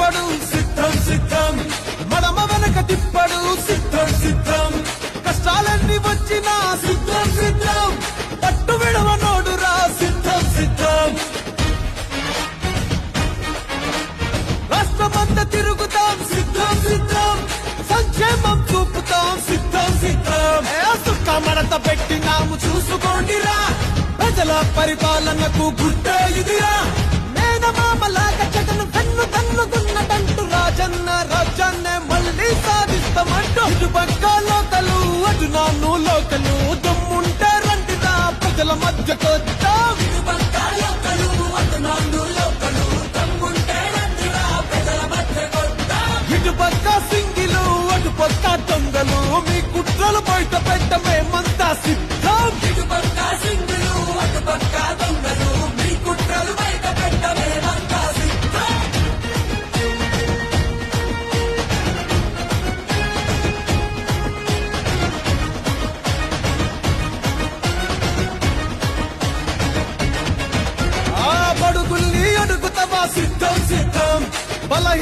తిప్పడు సిద్ధం సిద్ధం, మడమ వెనక తిప్పడు సిద్ధం సిద్ధం, కష్టాలన్నీ వచ్చినా సిద్ధం సిద్ధం, పట్టు విడవనోడురా సిద్ధం సిద్ధం. రాష్ట్రమంతా తిరుగుతాం సిద్ధం సిద్ధం, సంక్షేమం చూపుతాం సిద్ధం సిద్ధం. సుక్క మడత పెట్టినాము చూసుకోండిరా, ప్రజల పరిపాలనకు గుడ్డే ఇదిరా. మేనమామలాగా జగన్ కన్ను కన్నుకున్నదంటూ రాజన్న రాజ్యాన్నే మళ్ళీ సాధిస్తామంటూ, ఇటు పక్క లోకలు అటు నాన్ను లోకలు, దమ్ముంటే రండిరా ప్రజల మధ్యకొద్దాం. ఇటు పక్క లోకలు అటు నాన్ను లోకలు, దమ్ముంటే రండిరా ప్రజల మధ్యకొద్దాం. ఇటు పక్క సింగిలు అటు పక్క దొంగలు, మీ కుట్రలు బయట పెట్ట మేమంతా సిద్ధం. ఇటు పక్క సింగిలు అటు పక్క దొంగలు, మీ కుట్రలు బయట పెట్ట మేమంతా సిద్ధం. ఆ బడుగుల్ని అడుగుతావా సిద్ధం సిద్ధం, బలహీన